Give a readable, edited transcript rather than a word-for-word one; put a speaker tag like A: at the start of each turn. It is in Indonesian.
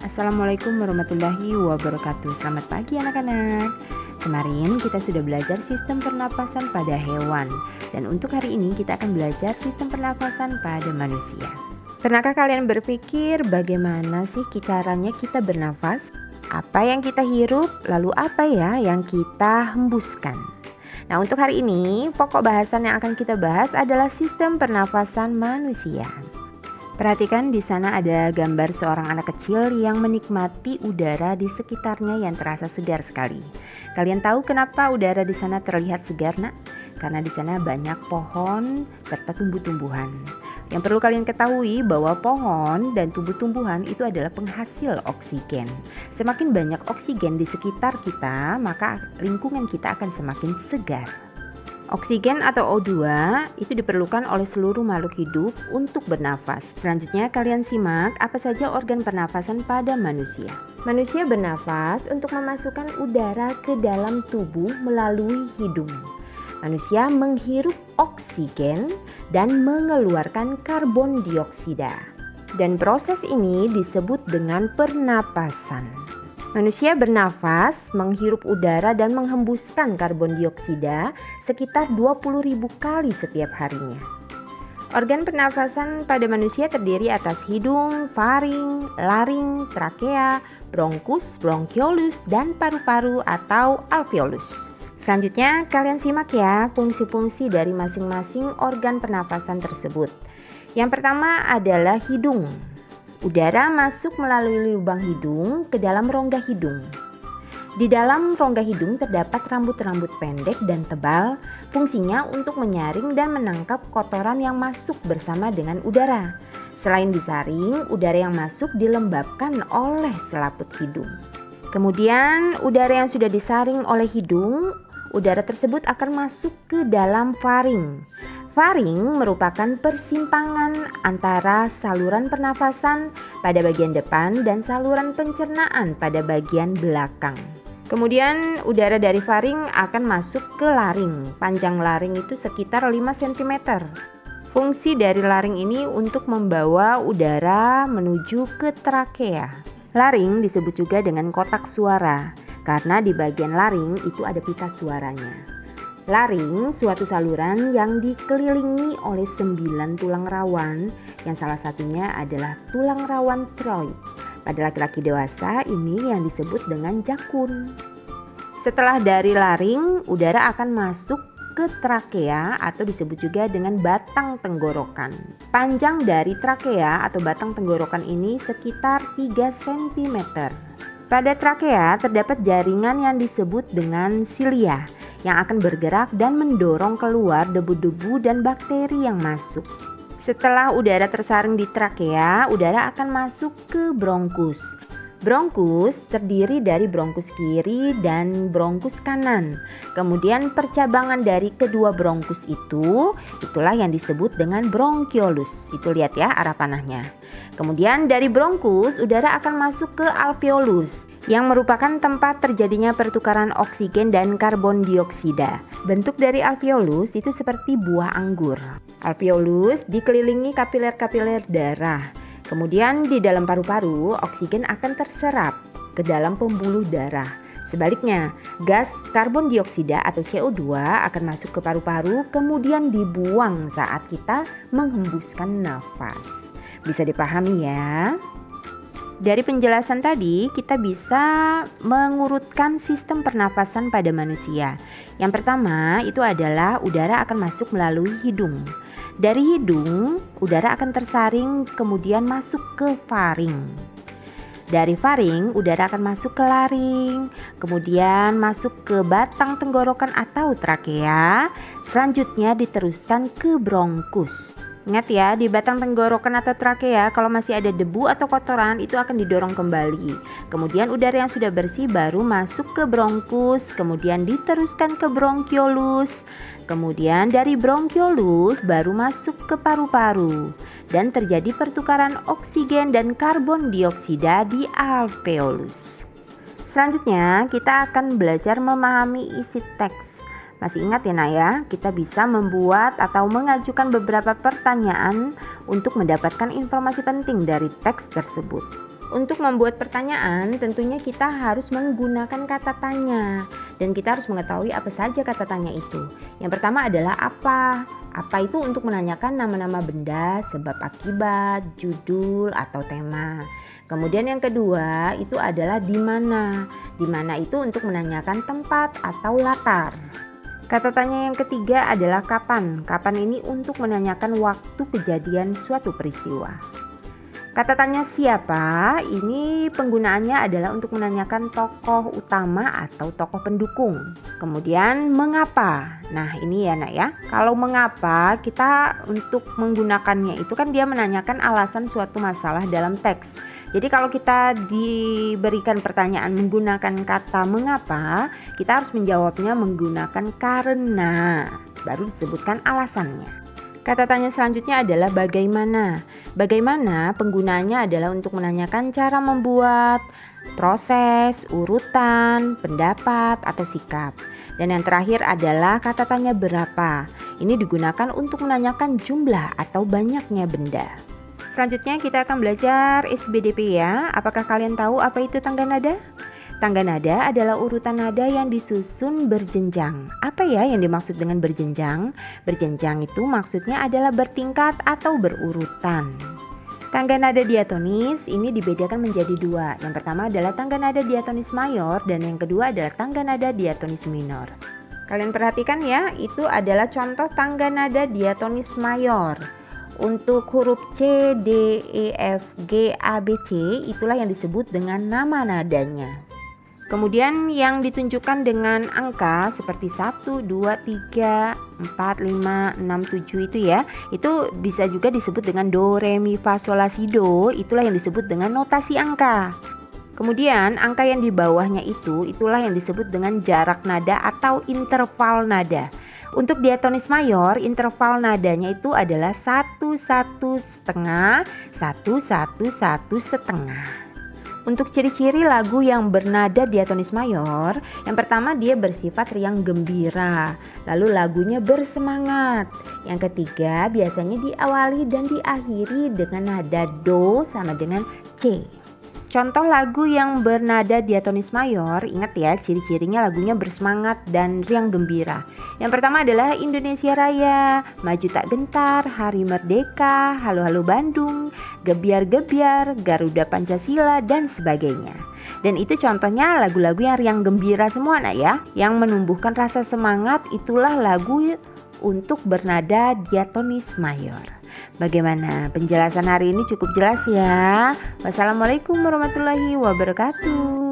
A: Assalamualaikum warahmatullahi wabarakatuh. Selamat pagi anak-anak. Kemarin kita sudah belajar sistem pernapasan pada hewan, dan untuk hari ini kita akan belajar sistem pernapasan pada manusia. Pernahkah kalian berpikir bagaimana sih caranya kita bernafas? Apa yang kita hirup, lalu apa ya yang kita hembuskan? Nah, untuk hari ini pokok bahasan yang akan kita bahas adalah sistem pernapasan manusia. Perhatikan di sana ada gambar seorang anak kecil yang menikmati udara di sekitarnya yang terasa segar sekali. Kalian tahu kenapa udara di sana terlihat segar, Nak? Karena di sana banyak pohon serta tumbuh-tumbuhan. Yang perlu kalian ketahui bahwa pohon dan tumbuh-tumbuhan itu adalah penghasil oksigen. Semakin banyak oksigen di sekitar kita, maka lingkungan kita akan semakin segar. Oksigen atau O2 itu diperlukan oleh seluruh makhluk hidup untuk bernafas. Selanjutnya kalian simak apa saja organ pernafasan pada manusia. Manusia bernafas untuk memasukkan udara ke dalam tubuh melalui hidung. Manusia menghirup oksigen dan mengeluarkan karbon dioksida. Dan proses ini disebut dengan pernapasan. Manusia bernafas, menghirup udara dan menghembuskan karbon dioksida sekitar 20.000 kali setiap harinya. Organ pernafasan pada manusia terdiri atas hidung, faring, laring, trakea, bronkus, bronkiolus, dan paru-paru atau alveolus. Selanjutnya kalian simak ya fungsi-fungsi dari masing-masing organ pernafasan tersebut. Yang pertama adalah hidung. Udara masuk melalui lubang hidung ke dalam rongga hidung. Di dalam rongga hidung terdapat rambut-rambut pendek dan tebal, fungsinya untuk menyaring dan menangkap kotoran yang masuk bersama dengan udara. Selain disaring, udara yang masuk dilembabkan oleh selaput hidung. Kemudian, udara yang sudah disaring oleh hidung, udara tersebut akan masuk ke dalam faring. Faring merupakan persimpangan antara saluran pernafasan pada bagian depan dan saluran pencernaan pada bagian belakang. Kemudian udara dari faring akan masuk ke laring. Panjang laring itu sekitar 5 cm. Fungsi dari laring ini untuk membawa udara menuju ke trakea. Laring disebut juga dengan kotak suara karena di bagian laring itu ada pita suaranya. Laring suatu saluran yang dikelilingi oleh 9 tulang rawan yang salah satunya adalah tulang rawan tiroid. Pada laki-laki dewasa ini yang disebut dengan jakun. Setelah dari laring, udara akan masuk ke trakea atau disebut juga dengan batang tenggorokan. Panjang dari trakea atau batang tenggorokan ini sekitar 3 cm. Pada trakea terdapat jaringan yang disebut dengan silia yang akan bergerak dan mendorong keluar debu-debu dan bakteri yang masuk. Setelah udara tersaring di trakea, udara akan masuk ke bronkus. Bronkus terdiri dari bronkus kiri dan bronkus kanan. Kemudian percabangan dari kedua bronkus itulah yang disebut dengan bronkiolus. Itu lihat ya arah panahnya. Kemudian dari bronkus udara akan masuk ke alveolus yang merupakan tempat terjadinya pertukaran oksigen dan karbon dioksida. Bentuk dari alveolus itu seperti buah anggur. Alveolus dikelilingi kapiler-kapiler darah. Kemudian di dalam paru-paru oksigen akan terserap ke dalam pembuluh darah. Sebaliknya, gas karbon dioksida atau CO2 akan masuk ke paru-paru kemudian dibuang saat kita menghembuskan nafas. Bisa dipahami ya? Dari penjelasan tadi kita bisa mengurutkan sistem pernafasan pada manusia. Yang pertama itu adalah udara akan masuk melalui hidung. Dari hidung, udara akan tersaring kemudian masuk ke faring. Dari faring, udara akan masuk ke laring, kemudian masuk ke batang tenggorokan atau trakea, selanjutnya diteruskan ke bronkus. Ingat ya, di batang tenggorokan atau trakea kalau masih ada debu atau kotoran itu akan didorong kembali. Kemudian udara yang sudah bersih baru masuk ke bronkus, kemudian diteruskan ke bronkiolus. Kemudian dari bronkiolus baru masuk ke paru-paru dan terjadi pertukaran oksigen dan karbon dioksida di alveolus. Selanjutnya kita akan belajar memahami isi teks. Masih ingat ya Nak ya, kita bisa membuat atau mengajukan beberapa pertanyaan untuk mendapatkan informasi penting dari teks tersebut. Untuk membuat pertanyaan, tentunya kita harus menggunakan kata tanya dan kita harus mengetahui apa saja kata tanya itu. Yang pertama adalah apa. Apa itu untuk menanyakan nama-nama benda, sebab akibat, judul atau tema. Kemudian yang kedua itu adalah di mana. Di mana itu untuk menanyakan tempat atau latar. Kata tanya yang ketiga adalah kapan. Kapan ini untuk menanyakan waktu kejadian suatu peristiwa. Kata tanya siapa, ini penggunaannya adalah untuk menanyakan tokoh utama atau tokoh pendukung. Kemudian mengapa. Nah ini ya nak ya, kalau mengapa kita untuk menggunakannya itu kan dia menanyakan alasan suatu masalah dalam teks. Jadi kalau kita diberikan pertanyaan menggunakan kata mengapa, kita harus menjawabnya menggunakan karena, baru disebutkan alasannya. Kata tanya selanjutnya adalah bagaimana. Bagaimana penggunaannya adalah untuk menanyakan cara membuat, proses, urutan, pendapat, atau sikap. Dan yang terakhir adalah kata tanya berapa. Ini digunakan untuk menanyakan jumlah atau banyaknya benda. Selanjutnya kita akan belajar SBDP ya. Apakah kalian tahu apa itu tangga nada? Tangga nada adalah urutan nada yang disusun berjenjang. Apa ya yang dimaksud dengan berjenjang? Berjenjang itu maksudnya adalah bertingkat atau berurutan. Tangga nada diatonis ini dibedakan menjadi dua. Yang pertama adalah tangga nada diatonis mayor dan yang kedua adalah tangga nada diatonis minor. Kalian perhatikan ya, itu adalah contoh tangga nada diatonis mayor. Untuk huruf C, D, E, F, G, A, B, C itulah yang disebut dengan nama nadanya. Kemudian yang ditunjukkan dengan angka seperti 1, 2, 3, 4, 5, 6, 7 itu ya, itu bisa juga disebut dengan do, re, mi, fa, sol, la, si, do. Itulah yang disebut dengan notasi angka. Kemudian angka yang di bawahnya itulah yang disebut dengan jarak nada atau interval nada. Untuk diatonis mayor, interval nadanya itu adalah 1, 1 setengah, 1, 1, 1 setengah. Untuk ciri-ciri lagu yang bernada diatonis mayor, yang pertama dia bersifat riang gembira, lalu lagunya bersemangat. Yang ketiga biasanya diawali dan diakhiri dengan nada do sama dengan C. Contoh lagu yang bernada diatonis mayor, ingat ya ciri-cirinya lagunya bersemangat dan riang gembira. Yang pertama adalah Indonesia Raya, Maju Tak Gentar, Hari Merdeka, Halo Halo Bandung, Gebiar-gebiar, Garuda Pancasila, dan sebagainya. Dan itu contohnya lagu-lagu yang riang gembira semua nak ya, yang menumbuhkan rasa semangat. Itulah lagu untuk bernada diatonis mayor. Bagaimana? Penjelasan hari ini cukup jelas ya? Wassalamualaikum warahmatullahi wabarakatuh.